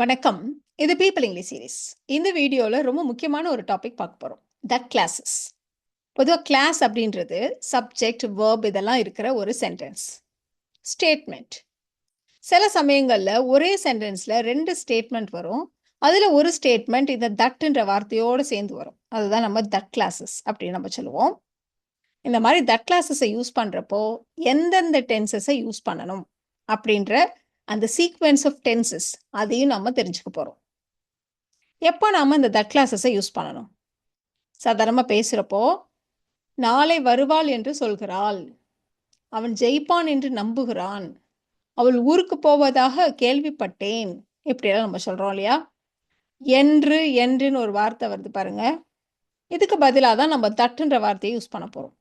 வணக்கம். இது people English series. இந்த வீடியோல ரொம்ப முக்கியமான ஒரு டாபிக் பார்க்க போறோம். That classes. பொதுவா கிளாஸ் அப்படின்றது சப்ஜெக்ட், வெர்ப் இதெல்லாம் இருக்கிற ஒரு சென்டென்ஸ். ஸ்டேட்மெண்ட். சில சமயங்கள்ல ஒரே சென்டென்ஸ்ல 2 ஸ்டேட்மெண்ட் வரும். அதுல ஒரு ஸ்டேட்மெண்ட் இந்த தட்ன்ற வார்த்தையோட சேர்ந்து வரும். அதுதான் நம்ம தட் கிளாஸஸ் அப்படின்னு நம்ம சொல்லுவோம். இந்த மாதிரி தட் கிளாஸஸை யூஸ் பண்றப்போ எந்தெந்த டென்சஸை யூஸ் பண்ணணும் அப்படின்ற அந்த சீக்வென்ஸ் ஆஃப் டென்சஸ் அதையும் நம்ம தெரிஞ்சுக்க போறோம். எப்போ நாம இந்த தட் கிளாஸஸை யூஸ் பண்ணணும்? சாதாரணமாக பேசுகிறப்போ, நாளை வருவாள் என்று சொல்கிறாள், அவன் ஜெயிப்பான் என்று நம்புகிறான், அவள் ஊருக்கு போவதாக கேள்விப்பட்டேன், இப்படியெல்லாம் நம்ம சொல்கிறோம் இல்லையா? என்று என்றுன்னு ஒரு வார்த்தை வருது பாருங்க. இதுக்கு பதிலாக தான் நம்ம தட்டுன்ற வார்த்தையை யூஸ் பண்ண போகிறோம்.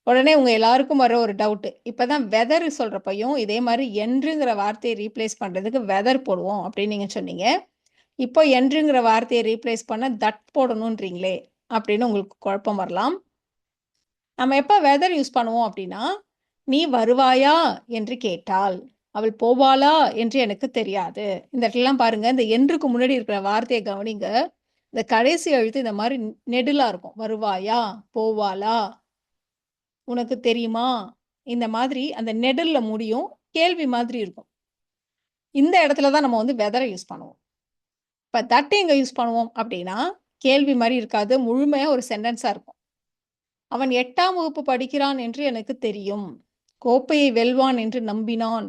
உடனே உங்கள் எல்லாருக்கும் வர ஒரு டவுட்டு, இப்போ தான் வெதர் சொல்கிறப்பையும் இதே மாதிரி என்றுங்கிற வார்த்தையை ரீப்ளேஸ் பண்ணுறதுக்கு வெதர் போடுவோம் அப்படின்னு நீங்கள் சொன்னீங்க. இப்போ என்றுங்கிற வார்த்தையை ரீப்ளேஸ் பண்ண தட் போடணுன்றீங்களே அப்படின்னு உங்களுக்கு குழப்பம் வரலாம். நம்ம எப்போ வெதர் யூஸ் பண்ணுவோம் அப்படின்னா, நீ வருவாயா என்று கேட்டால், அவள் போவாளா என்று எனக்கு தெரியாது. இந்த இடத்துலலாம் பாருங்க, இந்த என்றுக்கு முன்னாடி இருக்கிற வார்த்தையை கவனிங்க. இந்த கடைசி எழுத்து இந்த மாதிரி நெடுலா இருக்கும். வருவாயா, போவாளா, உனக்கு தெரியுமா, இந்த மாதிரி அந்த நெடுல்ல முடியும். கேள்வி மாதிரி இருக்கும். இந்த இடத்துல தான் நம்ம வந்து வெதரை யூஸ் பண்ணுவோம். இப்போ தட் எங்கே யூஸ் பண்ணுவோம் அப்படின்னா, கேள்வி மாதிரி இருக்காது, முழுமையாக ஒரு சென்டென்ஸாக இருக்கும். அவன் 8ஆம் வகுப்பு படிக்கிறான் என்று எனக்கு தெரியும், கோப்பையை வெல்வான் என்று நம்பினான்.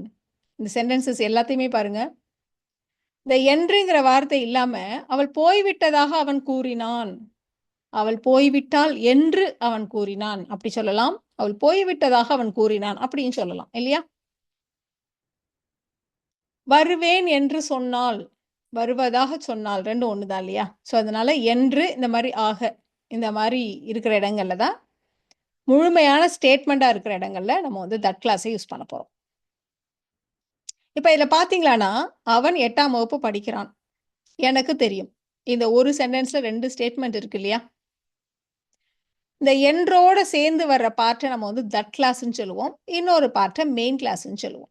இந்த சென்டென்சஸ் எல்லாத்தையுமே பாருங்க. இந்த என்றுங்கிற வார்த்தை இல்லாம அவள் போய்விட்டதாக அவன் கூறினான், அவள் போய்விட்டாள் என்று அவன் கூறினான் அப்படி சொல்லலாம். அவள் போய்விட்டதாக அவன் கூறினான் அப்படின்னு சொல்லலாம் இல்லையா? வருவேன் என்று சொன்னால், வருவதாக சொன்னால், ரெண்டும் ஒன்று தான் இல்லையா? ஸோ அதனால என்று இந்த மாதிரி ஆக இந்த மாதிரி இருக்கிற இடங்கள்ல தான் முழுமையான ஸ்டேட்மெண்ட்டாக இருக்கிற இடங்கள்ல நம்ம வந்து தட் கிளாஸை யூஸ் பண்ண போகிறோம். இப்போ இதில் பார்த்தீங்களான்னா, அவன் 8ஆம் வகுப்பு படிக்கிறான், எனக்கு தெரியும். இந்த ஒரு சென்டென்ஸில் 2 ஸ்டேட்மெண்ட் இருக்கு இல்லையா? இந்த என்றோட சேர்ந்து வர்ற பார்ட்டை நம்ம வந்து தட் கிளாஸ்ன்னு சொல்லுவோம். இன்னொரு பார்ட்டை மெயின் கிளாஸ்ன்னு சொல்லுவோம்.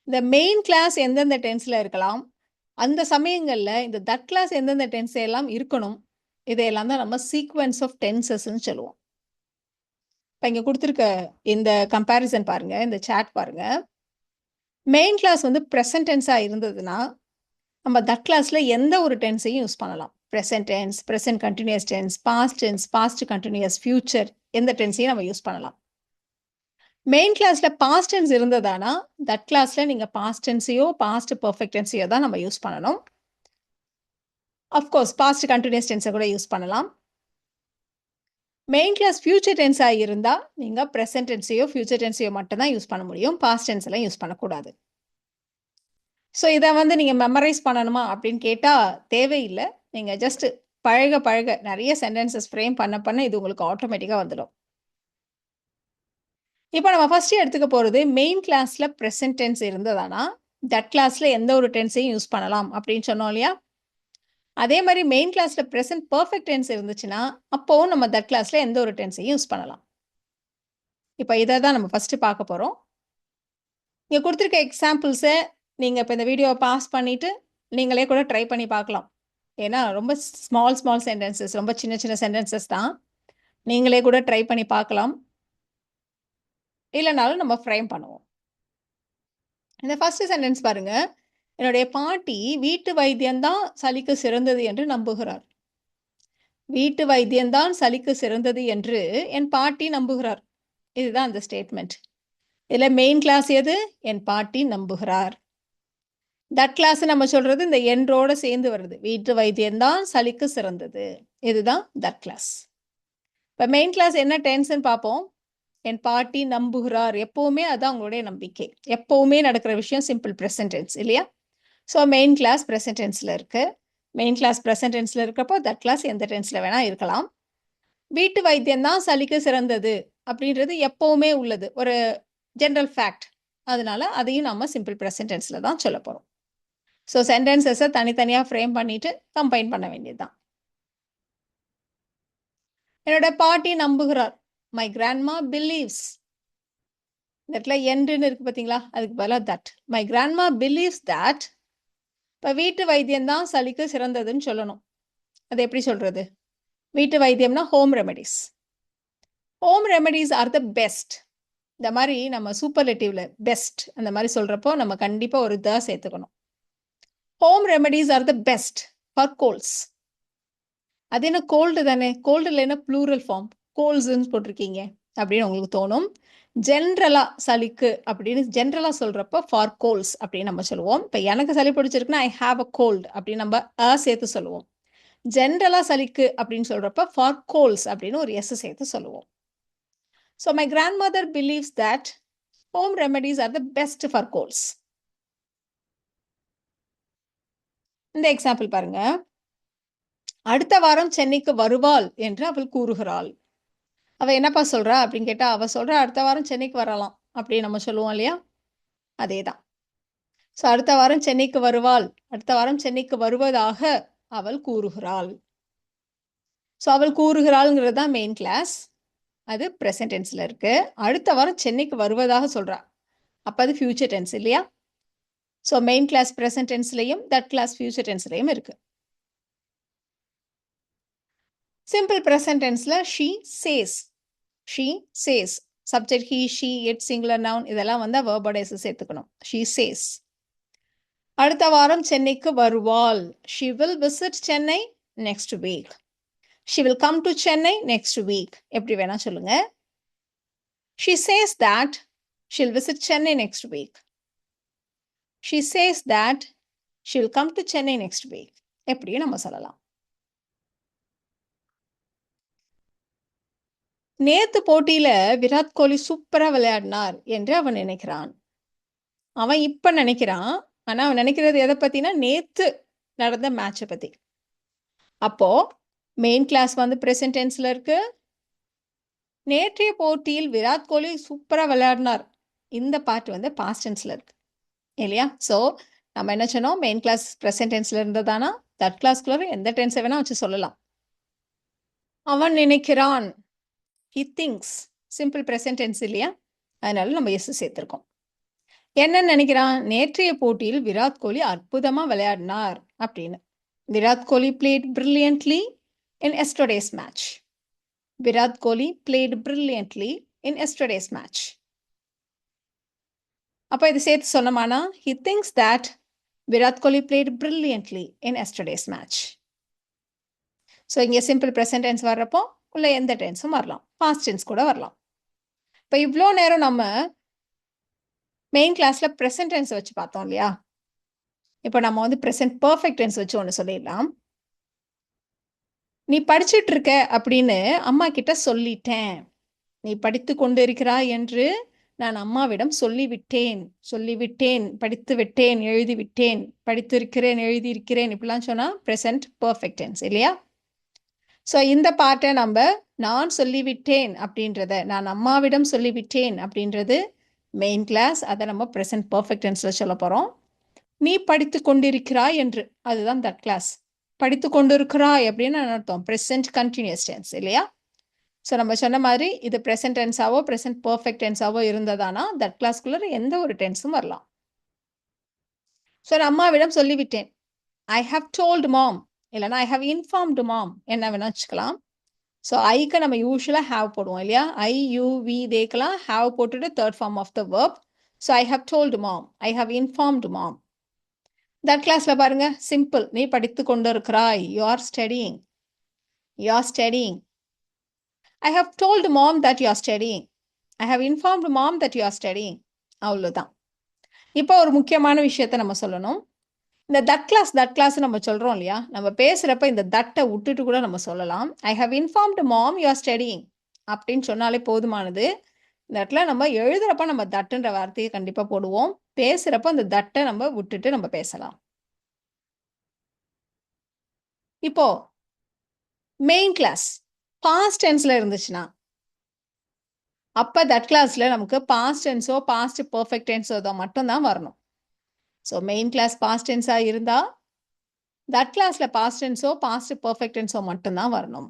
இந்த மெயின் கிளாஸ் எந்தெந்த டென்ஸில் இருக்கலாம், அந்த சமயங்களில் இந்த தட் கிளாஸ் எந்தெந்த டென்ஸ் எல்லாம் இருக்கணும், இதையெல்லாம் தான் நம்ம சீக்வென்ஸ் ஆஃப் டென்சஸ்ன்னு சொல்லுவோம். இப்போ இங்கே கொடுத்துருக்க இந்த கம்பேரிசன் பாருங்க, இந்த சாட் பாருங்க. மெயின் கிளாஸ் வந்து ப்ரெசன்ட் டென்ஸாக இருந்ததுன்னா, நம்ம தட் கிளாஸில் எந்த ஒரு டென்ஸையும் யூஸ் பண்ணலாம். Present tense, present continuous tense, past continuous, future, எந்த டென்ஸையும் நம்ம யூஸ் பண்ணலாம். மெயின் கிளாஸில் பாஸ்ட் டென்ஸ் இருந்ததானா, தட் கிளாஸில் நீங்கள் பாஸ்ட் டென்ஸையோ பாஸ்ட் பர்ஃபெக்ட் டென்ஸையோ தான் நம்ம யூஸ் பண்ணணும். அஃப்கோர்ஸ் பாஸ்ட் கண்டினியூஸ் டென்ஸை கூட யூஸ் பண்ணலாம். மெயின் கிளாஸ் ஃபியூச்சர் டென்ஸாக இருந்தால் நீங்கள் ப்ரெசன்ட் டென்ஸையோ ஃபியூச்சர் டென்ஸையோ மட்டும் தான் யூஸ் பண்ண முடியும். பாஸ்ட் டென்ஸ் எல்லாம் யூஸ் பண்ணக்கூடாது. ஸோ இதை வந்து நீங்கள் மெமரைஸ் பண்ணணுமா அப்படின்னு கேட்டால் தேவையில்லை. நீங்கள் ஜஸ்ட் பழக பழக நிறைய சென்டென்சஸ் ஃப்ரேம் பண்ண இது உங்களுக்கு ஆட்டோமேட்டிக்காக வந்துடும். இப்போ நம்ம ஃபஸ்ட்டு எடுத்துக்க போகிறது மெயின் கிளாஸில் ப்ரெசன்ட் டென்ஸ் இருந்ததானா, தட் கிளாஸில் எந்த ஒரு டென்ஸையும் யூஸ் பண்ணலாம் அப்படின்னு சொன்னோம் இல்லையா? அதே மாதிரி மெயின் கிளாஸில் ப்ரெசன்ட் பர்ஃபெக்ட் டென்ஸ் இருந்துச்சுன்னா, அப்போவும் நம்ம தட் கிளாஸில் எந்த ஒரு டென்ஸையும் யூஸ் பண்ணலாம். இப்போ இதை தான் நம்ம ஃபஸ்ட்டு பார்க்க போகிறோம். இங்கே கொடுத்துருக்க எக்ஸாம்பிள்ஸை நீங்கள் இப்போ இந்த வீடியோவை பாஸ் பண்ணிவிட்டு நீங்களே கூட ட்ரை பண்ணி பார்க்கலாம். ஏன்னா ரொம்ப ஸ்மால் சென்டென்சஸ், ரொம்ப சின்ன சென்டென்சஸ் தான். நீங்களே கூட ட்ரை பண்ணி பார்க்கலாம். இல்லைனாலும் நம்ம ஃப்ரேம் பண்ணுவோம். இந்த ஃபஸ்ட்டு சென்டென்ஸ் பாருங்க. என்னுடைய பாட்டி வீட்டு வைத்தியம்தான் சளிக்கு சிறந்தது என்று நம்புகிறார். வீட்டு வைத்தியம்தான் சளிக்கு சிறந்தது என்று என் பாட்டி நம்புகிறார். இதுதான் அந்த ஸ்டேட்மெண்ட். இதில் மெயின் கிளாஸ் எது? என் பாட்டி நம்புகிறார். தட் கிளாஸ் நம்ம சொல்றது இந்த என்றோட சேர்ந்து வருது. வீட்டு வைத்தியம்தான் சளிக்கு சிறந்தது. இதுதான் தட் கிளாஸ். இப்போ மெயின் கிளாஸ் என்ன டென்ஸ்ன்னு பார்ப்போம். என் பாட்டி நம்புகிறார். எப்பவுமே அதுதான் உங்களுடைய நம்பிக்கை. எப்பவுமே நடக்கிற விஷயம் சிம்பிள் ப்ரெசன்ட் டென்ஸ் இல்லையா? ஸோ மெயின் கிளாஸ் ப்ரெசன்ட் டென்ஸில் இருக்கு. மெயின் கிளாஸ் ப்ரெசன்ட் டென்ஸில் இருக்கிறப்போ தட் கிளாஸ் எந்த டென்ஸில் வேணால் இருக்கலாம். வீட்டு வைத்தியம்தான் சளிக்கு சிறந்தது அப்படின்றது எப்பவுமே உள்ளது, ஒரு ஜென்ரல் ஃபேக்ட். அதனால அதையும் நம்ம சிம்பிள் ப்ரெசன்ட் டென்ஸில் தான் சொல்ல போகிறோம். ஸோ சென்டென்சஸை தனித்தனியாக ஃப்ரேம் பண்ணிட்டு கம்பைன் பண்ண வேண்டியது தான். என்னோட பாட்டி நம்புகிறார். My grandma believes. இந்த இடத்துல என்றுன்னு இருக்கு பார்த்தீங்களா? அதுக்கு பதிலாக that. My grandma believes that இப்போ வீட்டு வைத்தியம் தான் சளிக்கு சிறந்ததுன்னு சொல்லணும். அது எப்படி சொல்றது? வீட்டு வைத்தியம்னா home remedies. Home remedies are the best. இந்த மாதிரி நம்ம சூப்பர்லேட்டிவ்ல பெஸ்ட் அந்த மாதிரி சொல்றப்போ நம்ம கண்டிப்பா ஒரு த சேர்த்துக்கணும். Home remedies are the best for golds. அது என்ன கோல்டு தானே, கோல்டுல என்ன ப்ளூரல் ஃபார்ம், கோல்ஸ்ன்னு போட்டிருக்கீங்க அப்படின்னு உங்களுக்கு தோணும். ஜென்ரலா சளிக்கு அப்படின்னு ஜென்ரலா சொல்றப்ப ஃபார் கோல்ஸ் அப்படின்னு நம்ம சொல்லுவோம். இப்போ எனக்கு சளி பிடிச்சிருக்குன்னா ஐ ஹாவ் அ கோல்டு அப்படின்னு நம்ம சேர்த்து சொல்லுவோம். ஜென்ரலா சளிக்கு அப்படின்னு சொல்றப்ப ஃபார் கோல்ஸ் அப்படின்னு ஒரு எஸ் சேர்த்து சொல்லுவோம். So my grand mother believes that home remedies are the best for colds. இந்த எக்ஸாம்பிள் பாருங்க. அடுத்த வாரம் சென்னைக்கு வருவாள் என்று அவள் கூறுகிறாள். அவ என்னப்பா சொல்றா அப்படின்னு கேட்டா, அவ சொல்றா அடுத்த வாரம் சென்னைக்கு வரலாம் அப்படின்னு நம்ம சொல்லுவோம் இல்லையா? அதேதான். ஸோ அடுத்த வாரம் சென்னைக்கு வருவாள், அடுத்த வாரம் சென்னைக்கு வருவதாக அவள் கூறுகிறாள். ஸோ அவள் கூறுகிறாள்ங்கிறது தான் மெயின் கிளாஸ். அது ப்ரெசன்ட் டென்ஸ்ல இருக்கு. அடுத்த வாரம் சென்னைக்கு வருவதாக சொல்றா. அப்ப அது ஃபியூச்சர் டென்ஸ் இல்லையா? ஸோ மெயின் கிளாஸ் ப்ரெசன்ட் டென்ஸ்லையும் தட் கிளாஸ் ஃபியூச்சர் டென்ஸ்லையும் இருக்கு. சிம்பிள் ப்ரெசன்ட் டென்ஸ்ல she says. She says. Subject he, she, it, singular noun இதெல்லாம் வந்து வேர்போட எஸ் சேர்த்துக்கணும். She says. அடுத்த வாரம் சென்னைக்கு வருவாள். She will visit Chennai next week. She will come to Chennai next week. எப்படி வேணா சொல்லுங்க. She says that she'll visit Chennai next week. She says that she'll come to Chennai next week. எப்படியும் நம்ம சொல்லலாம். நேத்து போட்டியில விராட் கோலி சூப்பரா விளையாடினார் என்று அவன் நினைக்கிறான். அவன் இப்ப நினைக்கிறான். ஆனா அவன் நினைக்கிறது எதை பத்தினா நேத்து நடந்த மேட்சை பத்தி. அப்போ மெயின் கிளாஸ் வந்து ப்ரெசன்ட் டென்ஸ்ல இருக்கு. நேற்றைய போட்டியில் விராட் கோலி சூப்பரா விளையாடினார். இந்த பார்ட் வந்து பாஸ்ட் டென்ஸ்ல இருக்கு இல்லையா? ஸோ நம்ம என்ன சொன்னோம், மெயின் கிளாஸ் ப்ரெசன்ட் டென்ஸ்ல இருந்ததானா தட் கிளாஸ்க்குள்ள எந்த டென்ஸை வேணா வச்சு சொல்லலாம். அவன் நினைக்கிறான். He thinks. Simple present tense இல்லையா? அதனால நம்ம எஸ் சேர்த்திருக்கோம். என்ன நினைக்கிறான்? நேற்றைய போட்டியில் விராட் கோலி அற்புதமா விளையாடினார் அப்படின்னு. Virat Kohli played brilliantly in yesterday's match. Virat Kohli played brilliantly in yesterday's match. அப்ப இது சேர்த்து சொன்னமானா he thinks that Virat Kohli played brilliantly in yesterday's match. So இங்கே சிம்பிள் ப்ரெசன்ட் டென்ஸ் வர்றப்போ உள்ள எந்த டென்ஸும் வரலாம், பாஸ்ட் டென்ஸ் கூட வரலாம். இப்போ இவ்வளோ நேரம் நம்ம மெயின் கிளாஸ்ல ப்ரெசன்ட் டென்ஸ் வச்சு பார்த்தோம் இல்லையா? இப்போ நம்ம வந்து ப்ரெசன்ட் பர்ஃபெக்ட் டென்ஸ் வச்சு ஒன்று சொல்லிடலாம். நீ படிச்சுட்டு இருக்க அப்படின்னு அம்மா கிட்ட சொல்லிட்டேன். நீ படித்து கொண்டு இருக்கிறாய் என்று நான் அம்மாவிடம் சொல்லிவிட்டேன். சொல்லிவிட்டேன், படித்து விட்டேன், எழுதிவிட்டேன், படித்திருக்கிறேன், எழுதியிருக்கிறேன், இப்படிலாம் சொன்னா ப்ரெசன்ட் பர்ஃபெக்ட் டென்ஸ் இல்லையா? ஸோ இந்த பார்ட்டை நம்ம நான் சொல்லிவிட்டேன் அப்படின்றத, நான் அம்மாவிடம் சொல்லிவிட்டேன் அப்படின்றது மெயின் கிளாஸ். அதை நம்ம ப்ரெசன்ட் பர்ஃபெக்ட் டென்ஸில் சொல்ல போகிறோம். நீ படித்து கொண்டிருக்கிறாய் என்று, அதுதான் தட் கிளாஸ். படித்து கொண்டிருக்கிறாய் அப்படின்னு அர்த்தம் ப்ரெசன்ட் கண்டினியூஸ் டென்ஸ் இல்லையா? ஸோ நம்ம சொன்ன மாதிரி இது ப்ரெசன்ட் டென்ஸாவோ ப்ரெசன்ட் பர்ஃபெக்ட் டென்ஸாவோ இருந்ததானா தட் கிளாஸ்க்குள்ள எந்த ஒரு டென்ஸும் வரலாம். ஸோ நான் அம்மாவிடம் சொல்லிவிட்டேன். ஐ ஹவ் டோல்டு மாம், இல்லைனா ஐ ஹவ் இன்ஃபார்ம்டு மாம், என்ன வேணா வச்சுக்கலாம். ஸோ ஐக்கு நம்ம யூஸ்வலாக ஹாவ் போடுவோம் இல்லையா? ஐ, யூ, வி, தேக்கெல்லாம் ஹாவ் போட்டுட்டு third form of the verb. So I have told mom, I have informed mom. That கிளாஸ்ல பாருங்க, சிம்பிள். நீ படித்து கொண்டு இருக்கிறாய், you are studying, you are studying. I have told mom that you are studying. I have informed mom that you are studying. அவ்வளோதான். இப்போ ஒரு முக்கியமான விஷயத்த நம்ம சொல்லணும். இந்த தட் கிளாஸ் நம்ம சொல்றோம் இல்லையா? நம்ம பேசுறப்ப இந்த தட்டை விட்டுட்டு கூட நம்ம சொல்லலாம். I have informed mom you are studying அப்படின்னு சொன்னாலே போதுமானது. இந்த இடத்துல நம்ம எழுதுறப்ப நம்ம தட்டுன்ற வார்த்தையை கண்டிப்பா போடுவோம். பேசுறப்ப அந்த தட்டை நம்ம விட்டுட்டு நம்ம பேசலாம். இப்போ மெயின் கிளாஸ் பாஸ்ட் டென்ஸ்ல இருந்துச்சுன்னா அப்போ தட் கிளாஸில் நமக்கு பாஸ்ட் டென்ஸோ பாஸ்ட் பர்ஃபெக்ட் டென்ஸோ தான் மட்டும்தான் வரணும். ஸோ மெயின் கிளாஸ் பாஸ்ட் டென்ஸாக இருந்தால் தட் கிளாஸில் பாஸ்ட் டென்ஸோ பாஸ்ட் பர்ஃபெக்ட் டென்ஸோ மட்டும்தான் வரணும்.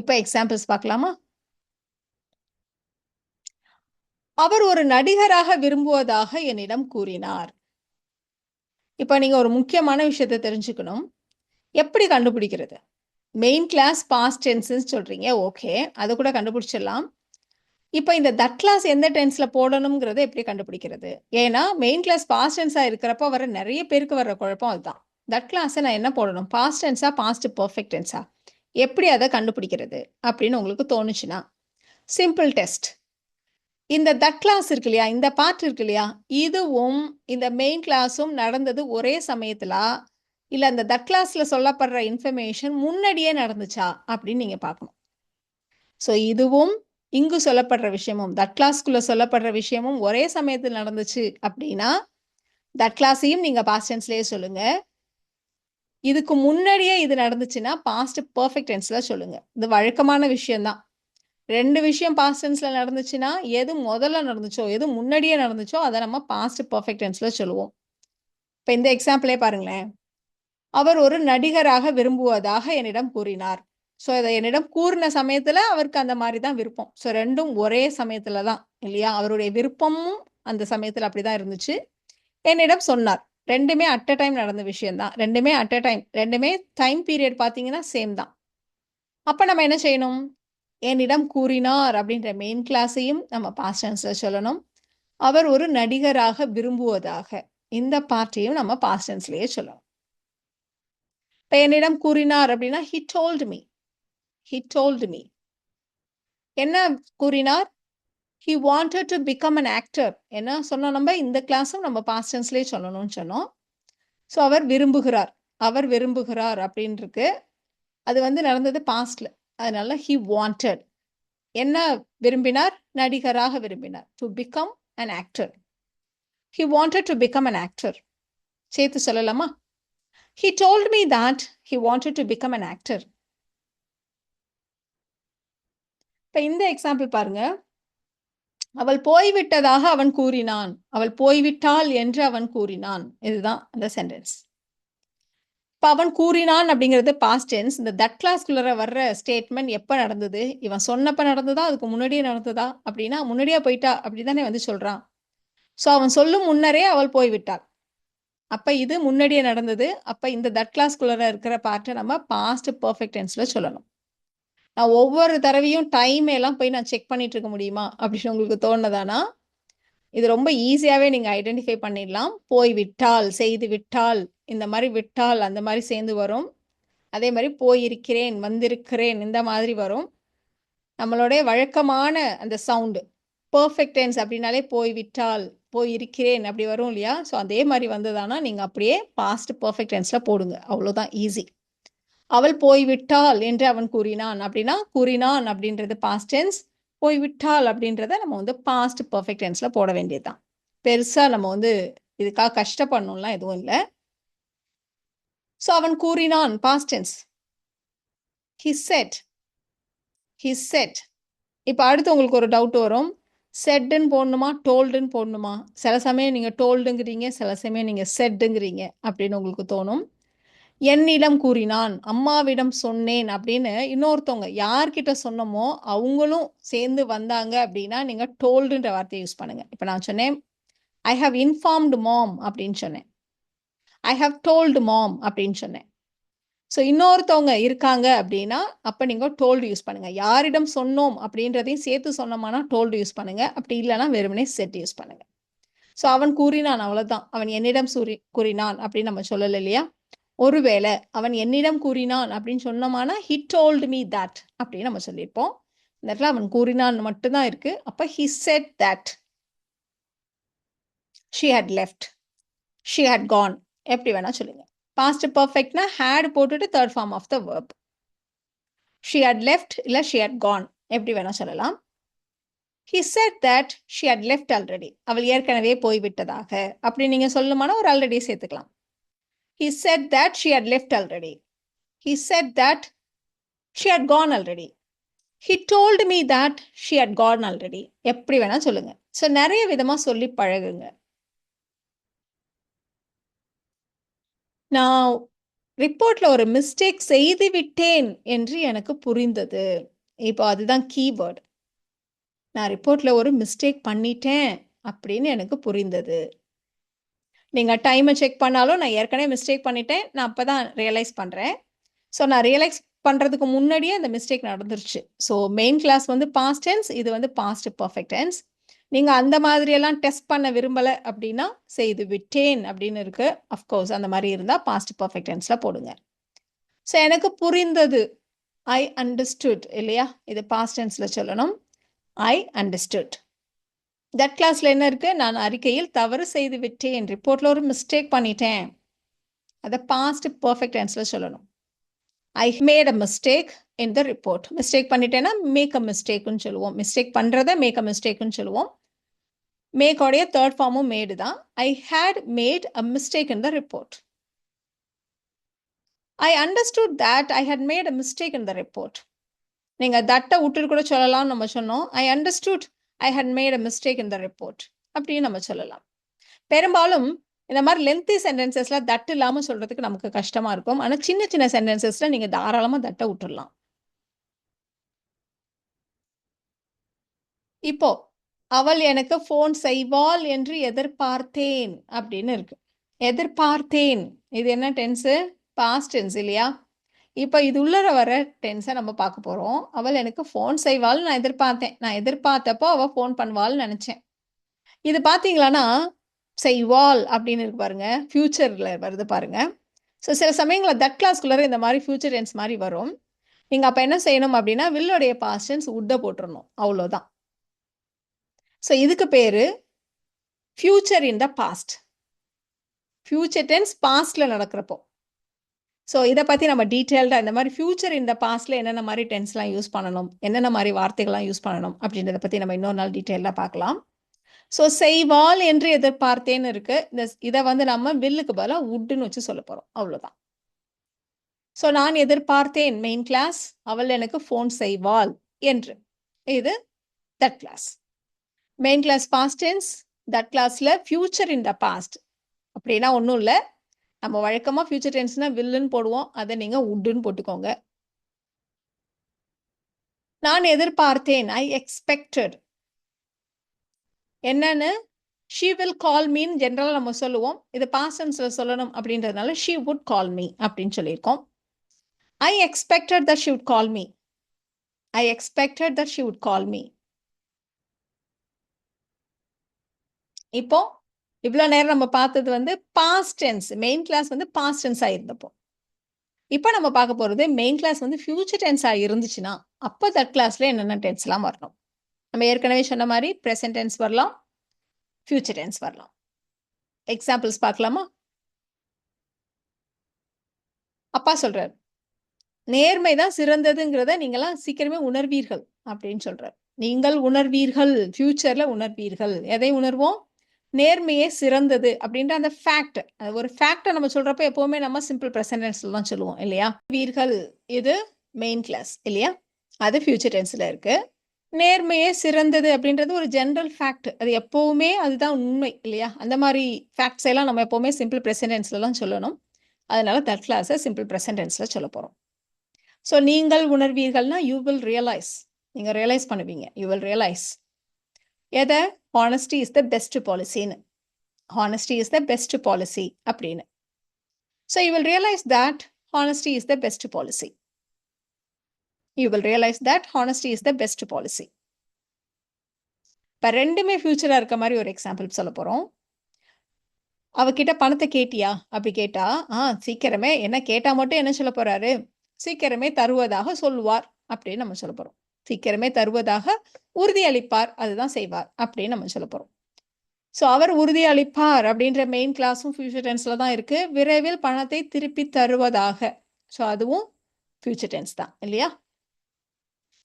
இப்போ எக்ஸாம்பிள்ஸ் பார்க்கலாமா? அவர் ஒரு நடிகராக விரும்புவதாக என்னிடம் கூறினார். இப்போ நீங்க ஒரு முக்கியமான விஷயத்த தெரிஞ்சுக்கணும். எப்படி கண்டுபிடிக்கிறது? மெயின் கிளாஸ் பாஸ்ட் டென்ஸ்ன்னு சொல்றீங்க. ஓகே. அத கூட கண்டுபிடிச்சிடலாம். இப்ப இந்த தட் கிளாஸ் எந்த டென்ஸ்ல போடணும்ங்கிறத எப்படி கண்டுபிடிக்கிறது? ஏன்னா, மெயின் கிளாஸ் பாஸ்ட் டென்ஸா இருக்கிறப்ப வர நெறைய பேருக்கு வர்ற குழப்பம் அதுதான். தட் கிளாஸ நான் என்ன போடணும்? பாஸ்ட் டென்ஸா, பாஸ்ட் பெர்ஃபெக்ட் டென்ஸா? எப்படி அத கண்டுபிடிக்கிறது? அப்படின்னு உங்களுக்கு தோணுச்சுன்னா, சிம்பிள் டெஸ்ட். இந்த தட் கிளாஸ் இருக்கு இல்லையா? இந்த பார்ட் இருக்கு இல்லையா? இதுவும் இந்த மெயின் கிளாஸும் நடந்தது ஒரே சமயத்திலா? இல்ல அந்த தட் கிளாஸ்ல சொல்லப்படுற இன்ஃபர்மேஷன் முன்னாடியே நடந்துச்சா? அப்படின்னு நீங்க பார்க்கணும். ஸோ இதுவும் இங்கு சொல்லப்படுற விஷயமும், தட் கிளாஸ்க்குள்ள சொல்லப்படுற விஷயமும் ஒரே சமயத்தில் நடந்துச்சு அப்படின்னா, தட் கிளாஸையும் நீங்க பாஸ்ட் டென்ஸ்லயே சொல்லுங்க. இதுக்கு முன்னாடியே இது நடந்துச்சுன்னா, பாஸ்ட் பெர்ஃபெக்ட் டென்ஸ்ல சொல்லுங்க. இது வழக்கமான விஷயம் தான். 2 விஷயம் பாஸ்ட் டென்ஸ்ல நடந்துச்சுன்னா, எது முதல்ல நடந்துச்சோ, எது முன்னாடியே நடந்துச்சோ, அத நம்ம பாஸ்ட் பெர்ஃபெக்ட் டென்ஸ்ல சொல்லுவோம். இப்ப இந்த எக்ஸாம்பிளே பாருங்களேன். அவர் ஒரு நடிகராக விரும்புவதாக என்னிடம் கூறினார். ஸோ இத என்னிடம் கூறின சமயத்துல அவருக்கு அந்த மாரி தான் விருப்பம். ஸோ 2ம் ஒரே சமயத்துல தான் இல்லையா? அவருடைய விருப்பமும் அந்த சமயத்துல அப்படிதான் இருந்துச்சு. என்னிடம் சொன்னார். 2மே அட் அ டைம் நடந்த விஷயம் தான். 2மே அட் அ டைம். 2மே டைம் பீரியட் பார்த்தீங்கன்னா சேம் தான். அப்ப நம்ம என்ன செய்யணும்? என்னிடம் கூறினார் அப்படின்ற மெயின் கிளாஸையும் நம்ம பாஸ்ட் டென்ஸ்ல சொல்லணும். அவர் ஒரு நடிகராக விரும்புவதாக இந்த பார்ட்டையும் நம்ம பாஸ்ட் டென்ஸ்லயே சொல்லணும். இப்ப என்னிடம் கூறினார் அப்படின்னா he told me. He told me. என்ன கூறினார்? He wanted to become an actor. என்ன சொன்னோம் நம்ம? இந்த கிளாஸும் நம்ம பாஸ்ட் டென்ஸ்லயே சொல்லணும்னு சொன்னோம். ஸோ அவர் விரும்புகிறார். அவர் விரும்புகிறார் அப்படின்னு இருக்கு. அது வந்து நடந்தது பாஸ்ட்ல. அதனால he wanted. என்ன விரும்பினார்? நடிகராக விரும்பினார். To become an actor. He wanted to become an actor. சேர்த்து சொல்லலாமா? He told me that he wanted to become an actor. இப்ப இந்த எக்ஸாம்பிள் பாருங்க. அவள் போய்விட்டதாக அவன் கூறினான். அவள் போய்விட்டாள் என்று அவன் கூறினான். இதுதான் அந்த சென்டென்ஸ். இப்ப அவன் கூறினான் அப்படிங்கிறது பாஸ்ட் டென்ஸ். இந்த தட் கிளாஸ்க்குள்ள வர்ற ஸ்டேட்மெண்ட் எப்ப நடந்தது? இவன் சொன்னப்ப நடந்ததா? அதுக்கு முன்னாடியே நடந்ததா? அப்படின்னா, முன்னாடியே போயிட்டா அப்படிதானே வந்து சொல்றான். ஸோ அவன் சொல்லும் முன்னரே அவள் போய்விட்டாள். அப்ப இது முன்னாடியே நடந்தது. அப்ப இந்த தட் கிளாஸ்க்குள்ள இருக்கிற பார்ட்ட நம்ம பாஸ்ட் பெர்ஃபெக்ட் டென்ஸ்ல சொல்லணும். நான் ஒவ்வொரு தடவையும் டைம் எல்லாம் போய் நான் செக் பண்ணிட்டு இருக்க முடியுமா? அப்படின்னு உங்களுக்கு தோணுதானா? இது ரொம்ப ஈஸியாவே நீங்க ஐடென்டிஃபை பண்ணிடலாம். போய் விட்டால், செய்து விட்டால், இந்த மாரி விட்டால் அந்த மாரி சேர்ந்து வரும். அதே மாரி போயிருக்கிறேன், வந்திருக்கிறேன் இந்த மாதிரி வரும். நம்மளுடைய வழக்கமான அந்த சவுண்டு. பெர்ஃபெக்ட் டென்ஸ் அப்படின்னாலே போய்விட்டால், போயிருக்கிறேன் அப்படி வரும் இல்லையா? ஸோ அதே மாரி வந்ததானா, நீங்க அப்படியே பாஸ்ட் பெர்ஃபெக்ட் டென்ஸ்ல போடுங்க. அவ்வளோதான் ஈஸி. அவள் போய்விட்டாள் என்று அவன் கூறினான். அப்படின்னா, கூறினான் அப்படின்றது பாஸ்ட் டென்ஸ். போய்விட்டாள் அப்படின்றத நம்ம வந்து பாஸ்ட் பெர்ஃபெக்ட் டென்ஸ்ல போட வேண்டியது தான். பெருசா நம்ம வந்து இதுக்காக கஷ்டப்படணும்லாம் எதுவும் இல்ல. ஸோ அவன் கூறினான் past tense. He said. He said. இப்ப அடுத்து உங்களுக்கு ஒரு டவுட் வரும். செட்ன்னு போடணுமா? டோல்டுன்னு போடணுமா? சில சமயம் நீங்க டோல்டுங்கிறீங்க, சில சமயம் நீங்க செட்டுங்கிறீங்க அப்படின்னு உங்களுக்கு தோணும். என்னிடம் கூறினான், அம்மாவிடம் சொன்னேன் அப்படின்னு இன்னொருத்தவங்க யார்கிட்ட சொன்னமோ அவங்களும் சேர்ந்து வந்தாங்க அப்படின்னா நீங்க டோல்டுன்ற வார்த்தையை யூஸ் பண்ணுங்க. இப்ப நான் சொன்னேன் ஐ ஹவ் இன்ஃபார்ம்டு மாம் அப்படின்னு சொன்னேன். ஐ ஹவ் டோல்டு மாம் அப்படின்னு சொன்னேன். ஸோ இன்னொருத்தவங்க இருக்காங்க அப்படின்னா அப்ப நீங்க டோல்டு யூஸ் பண்ணுங்க. யாரிடம் சொன்னோம் அப்படின்றதையும் சேர்த்து சொன்னோம்னா டோல்டு யூஸ் பண்ணுங்க. அப்படி இல்லைன்னா வெறுமனே செட் யூஸ் பண்ணுங்க. ஸோ அவன் கூறினான் அவ்வளவுதான். அவன் என்னிடம் கூறினான் அப்படின்னு நம்ம சொல்லல இல்லையா? ஒருவேளை அவன் என்னிடம் கூறினான் அப்படின்னு சொன்னோமானா he told me that அப்படின்னு நம்ம சொல்லியிருப்போம். இந்த இடத்துல அவன் கூறினான் மட்டும்தான் இருக்கு. அப்ப he said that she had left, she had gone எப்படி வேணா சொல்லுங்க. பாஸ்ட் பர்ஃபெக்ட்னா had போட்டுட்டு third form of the verb. she had left இல்ல she had gone எப்படி வேணா சொல்லலாம். he said that she had left already. அவள் ஏற்கனவே போய்விட்டதாக அப்படி நீங்க சொல்லணுமானா ஒரு ஆல்ரெடி சேர்த்துக்கலாம். he said that she had left already. he said that she had gone already. He told me that she had gone already. எப்படி வேணா சொல்லுங்க. ஸோ நிறைய விதமா சொல்லி பழகுங்க. நான் ரிப்போர்ட்ல ஒரு மிஸ்டேக் செய்து விட்டேன் என்று எனக்கு புரிந்தது. இப்போ அதுதான் கீவேர்டு. நான் ரிப்போர்ட்ல ஒரு மிஸ்டேக் பண்ணிட்டேன் அப்படின்னு எனக்கு புரிந்தது. நீங்கள் டைமை செக் பண்ணாலும் நான் ஏற்கனவே மிஸ்டேக் பண்ணிட்டேன், நான் அப்போ தான் ரியலைஸ் பண்ணுறேன். ஸோ நான் ரியலைஸ் பண்ணுறதுக்கு முன்னாடியே அந்த மிஸ்டேக் நடந்துருச்சு. ஸோ மெயின் கிளாஸ் வந்து பாஸ்ட் டென்ஸ், இது வந்து பாஸ்ட் பர்ஃபெக்ட் டென்ஸ். நீங்கள் அந்த மாதிரியெல்லாம் டெஸ்ட் பண்ண விரும்பலை அப்படின்னா செய்து விட்டேன் அப்படின்னு இருக்கு. அஃப்கோர்ஸ் அந்த மாதிரி இருந்தால் பாஸ்ட் பர்ஃபெக்ட் டென்ஸில் போடுங்க. ஸோ எனக்கு புரிந்தது, ஐ அண்டர்ஸ்டுட் இல்லையா? இது பாஸ்ட் டென்ஸில் சொல்லணும். ஐ அண்டர்ஸ்டுட். தட் கிளாஸில் என்ன இருக்குது? நான் அறிக்கையில் தவறு செய்து விட்டேன், ரிப்போர்ட்டில் ஒரு மிஸ்டேக் பண்ணிட்டேன். அதை பாஸ்ட் பர்ஃபெக்ட் டென்ஸில் சொல்லணும். I made a mistake in the report. Mistake பண்ணிட்டேன்னா மேக் அ மிஸ்டேக்குன்னு சொல்லுவோம். மிஸ்டேக் பண்ணுறதை மேக் அ மிஸ்டேக்குன்னு சொல்லுவோம். மேக்கோடைய தேர்ட் ஃபார்மும் மேடு தான். I had made a mistake in the report. I understood that I had made a mistake in the report. நீங்கள் தட்டை விட்டுட்டு கூட சொல்லலாம்னு நம்ம சொன்னோம். I understood I had made a mistake in the report அப்படின்னு நம்ம சொல்லலாம். பெரும்பாலும் இந்த மாதிரி லென்த்தி சென்டென்சஸில் தட்டு இல்லாமல் சொல்கிறதுக்கு நமக்கு கஷ்டமாக இருக்கும். ஆனால் சின்ன சின்ன சென்டென்சஸில் நீங்கள் தாராளமாக தட்டை விட்டுடலாம். இப்போ அவள் எனக்கு ஃபோன் செய்வாள் என்று எதிர்பார்த்தேன் அப்படின்னு இருக்கு. எதிர்பார்த்தேன் இது என்ன டென்ஸு? பாஸ்ட் டென்ஸ் இல்லையா? இப்போ இது உள்ளர வர டென்ஸை நம்ம பார்க்க போகிறோம். அவள் எனக்கு ஃபோன் செய்வாள்னு நான் எதிர்பார்த்தேன். நான் எதிர்பார்த்தப்போ அவள் ஃபோன் பண்ணுவாள்னு நினச்சேன். இது பார்த்தீங்களான்னா செய்வாள் அப்படின்னு இருக்கு பாருங்க, ஃபியூச்சரில் வருது பாருங்க. ஸோ சில சமயங்களில் தட் கிளாஸ்குள்ளே இந்த மாதிரி ஃபியூச்சர் டென்ஸ் மாதிரி வரும். நீங்கள் அப்போ என்ன செய்யணும் அப்படின்னா வில்லுடைய பாஸ்ட் டென்ஸ் உட்டை போட்டுடணும், அவ்வளோதான். ஸோ இதுக்கு பேர் future in the past. Future tense பாஸ்டில் நடக்கிறப்போ. ஸோ இதை பற்றி நம்ம டீட்டெயில்டாக இந்த மாதிரி ஃபியூச்சர் இன் த பாஸ்டில் என்னென்ன மாதிரி டென்ஸ்லாம் யூஸ் பண்ணணும், என்னென்ன மாதிரி வார்த்தைகள்லாம் யூஸ் பண்ணணும் அப்படின்றத பற்றி நம்ம இன்னொரு நாள் டீட்டெயிலாக பார்க்கலாம். ஸோ செய்வாள் என்று எதிர்பார்த்தேன்னு இருக்கு. இதை வந்து நம்ம வில்லுக்கு பதிலாக உட்டுன்னு வச்சு சொல்ல போகிறோம், அவ்வளோதான். ஸோ நான் எதிர்பார்த்தேன் மெயின் கிளாஸ், அவள் எனக்கு ஃபோன் செய்வாள் என்று. இது that clause. Main clause past tense, that கிளாஸில் ஃபியூச்சர் இன் த பாஸ்ட் அப்படின்னா ஒன்றும் இல்லை. நம்ம வழக்கமாக ஃபியூச்சர் டென்ஸ்னால் வில்லுன்னு போடுவோம், அதை நீங்கள் உட்டுன்னு போட்டுக்கோங்க. நான் எதிர்பார்த்தேன், ஐ எக்ஸ்பெக்டட். என்னன்னு? ஷீ வில் கால் மீன்னு ஜென்ரலாக நம்ம சொல்லுவோம். இது பாஸ்ட் டென்ஸில் சொல்லணும் அப்படின்றதுனால ஷீ வுட் கால் மீ அப்படின்னு சொல்லியிருக்கோம். I expected that she would call me. I expected that she would call me. இப்போ இவ்வளோ நேரம் நம்ம பார்த்தது வந்து பாஸ்ட் டென்ஸ். மெயின் கிளாஸ் வந்து பாஸ்ட் டென்ஸ் ஆகிருந்தப்போ. இப்போ நம்ம பார்க்க போகிறது மெயின் கிளாஸ் வந்து ஃபியூச்சர் டென்ஸாக இருந்துச்சுன்னா அப்போ தட் கிளாஸில் என்னென்ன டென்ஸ்லாம் வரணும். நம்ம ஏற்கனவே சொன்ன மாதிரி ப்ரெசன்ட் டென்ஸ் வரலாம், ஃபியூச்சர் டென்ஸ் வரலாம். எக்ஸாம்பிள்ஸ் பார்க்கலாமா? அப்பா சொல்கிறார், நேர்மை தான் சிறந்ததுங்கிறத நீங்களாம் சீக்கிரமே உணர்வீர்கள் அப்படின்னு சொல்கிறார். நீங்கள் உணர்வீர்கள், ஃபியூச்சரில் உணர்வீர்கள். எதை உணர்வோம்? நேர்மையே சிறந்தது அப்படின்ற அந்த ஃபேக்ட். அது ஒரு ஃபேக்டை நம்ம சொல்கிறப்ப எப்போவுமே நம்ம சிம்பிள் ப்ரெசன்ட் டென்ஸில் தான் சொல்லுவோம் இல்லையா? வீர்கள் இது மெயின் கிளாஸ் இல்லையா? அது ஃபியூச்சர் டென்ஸில் இருக்குது. நேர்மையே சிறந்தது அப்படின்றது ஒரு ஜென்ரல் ஃபேக்ட். அது எப்போவுமே அதுதான் உண்மை இல்லையா? அந்த மாதிரி ஃபேக்ட்ஸ் எல்லாம் நம்ம எப்போவுமே சிம்பிள் ப்ரெசன்ட் டென்ஸ்லாம் சொல்லணும். அதனால தட் கிளாஸை சிம்பிள் ப்ரெசன்ட் டென்ஸில் சொல்ல போகிறோம். ஸோ நீங்கள் உணர்வீர்கள்னா யூ வில் ரியலைஸ். நீங்கள் ரியலைஸ் பண்ணுவீங்க, யூ வில் ரியலைஸ். எதை? ஹானஸ்டி இஸ் த பெஸ்ட் பாலிசின்னு. Honesty is the best policy அப்படின்னு. So you will realise that honesty is the best policy. You will realise that honesty is the best policy. இப்போ ரெண்டுமே ஃபியூச்சராக இருக்க மாதிரி ஒரு example சொல்ல போகிறோம். அவகிட்ட பணத்தை கேட்டியா அப்படி கேட்டா, சீக்கிரமே என்ன கேட்டால் மட்டும் என்ன சொல்ல போகிறாரு? சீக்கிரமே தருவதாக சொல்லுவார் அப்படின்னு நம்ம சொல்ல போகிறோம். சீக்கிரமே தருவதாக உறுதியளிப்பார், அதுதான் செய்வார் அப்படின்னு நம்ம சொல்ல போகிறோம். ஸோ அவர் உறுதியளிப்பார் அப்படின்ற மெயின் கிளாஸும் ஃபியூச்சர் டென்ஸில் தான் இருக்குது. விரைவில் பணத்தை திருப்பி தருவதாக, ஸோ அதுவும் ஃபியூச்சர் டென்ஸ் தான் இல்லையா?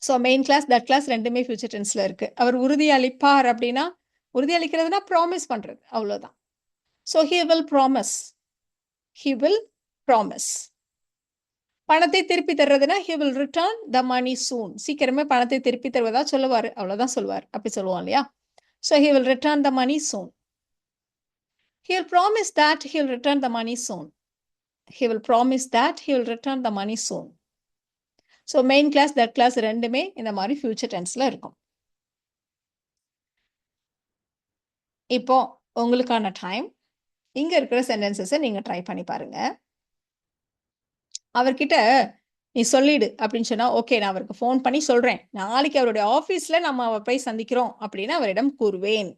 So main clause that clause ரெண்டுமே ஃபியூச்சர் டென்ஸில் இருக்குது. அவர் உறுதியளிப்பார் அப்படின்னா உறுதியளிக்கிறதுனா ப்ராமிஸ் பண்ணுறது, அவ்வளோதான். So he will promise. He will promise. பணத்தை திருப்பி தர்றதுன்னா he will return the money soon. சீக்கிரமே பணத்தை திருப்பி தருவதா சொல்லுவார், அவ்வளோதான் சொல்லுவார், அப்படி சொல்லுவோம் இல்லையா? So he will return the money soon. He will promise that he will return the money soon. He will promise that he will return the money soon. So main class, that class ரெண்டுமே இந்த மாதிரி future tenseல இருக்கும். இப்போ உங்களுக்கான time. இங்க இருக்கிற சென்டென்சஸ நீங்க try பண்ணி பாருங்க. அவர்கிட்ட நீ சொல்லிடு அப்படின்னு சொன்னா, ஓகே நான் அவருக்கு ஃபோன் பண்ணி சொல்றேன். நாளைக்கு அவருடைய ஆஃபீஸ்ல நம்ம போய் சந்திக்கிறோம் அப்படின்னு அவரிடம் கூறுவேன்.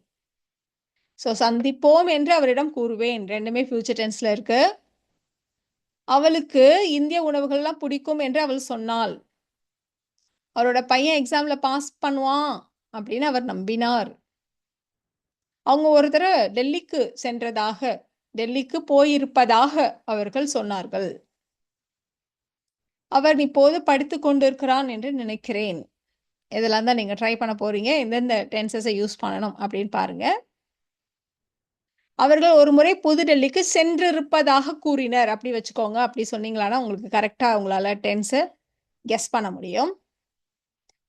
ஸோ சந்திப்போம் என்று அவரிடம் கூறுவேன். 2மே ஃபியூச்சர் டென்ஸ்ல இருக்கு. அவளுக்கு இந்திய உணவுகள்லாம் பிடிக்கும் என்று அவள் சொன்னாள். அவரோட பையன் எக்ஸாம்ல பாஸ் பண்ணுவான் அப்படின்னு அவர் நம்பினார். அவங்க ஒரு தடவ டெல்லிக்கு போயிருப்பதாக அவர்கள் சொன்னார்கள். அவர் இப்போது படித்துக் கொண்டிருக்கிறான் என்று நினைக்கிறேன். இதெல்லாம் தான் நீங்க ட்ரை பண்ண போறீங்க. எந்தெந்த டென்சஸ யூஸ் பண்ணணும் அப்படின்னு பாருங்க. அவர்கள் ஒரு முறை புது டெல்லிக்கு சென்றிருப்பதாக கூறினர். அப்படி வச்சுக்கோங்க. அப்படி சொன்னீங்களான்னா உங்களுக்கு கரெக்ட்டா உங்களால டென்ஸ கெஸ் பண்ண முடியும்.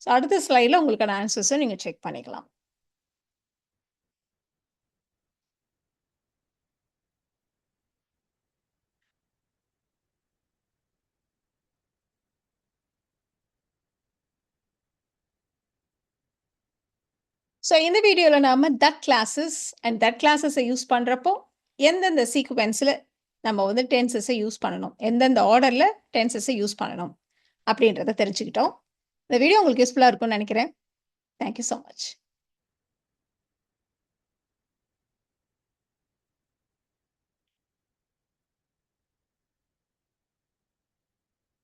ஸோ அடுத்த ஸ்லைட்ல உங்களுக்கான ஆன்சர்ஸ நீங்க செக் பண்ணிக்கலாம். ஸோ இந்த வீடியோல நாம தட் கிளாஸஸ் அண்ட் தட் கிளாஸஸை யூஸ் பண்றப்போ எந்தெந்த சீக்வென்ஸ்ல நம்ம வந்து டென்சஸை யூஸ் பண்ணணும், எந்தெந்த ஆர்டர்ல டென்சஸை யூஸ் பண்ணணும் அப்படின்றத தெரிஞ்சுக்கிட்டோம். இந்த வீடியோ உங்களுக்கு யூஸ்ஃபுல்லா இருக்கும்னு நினைக்கிறேன். Thank you so much.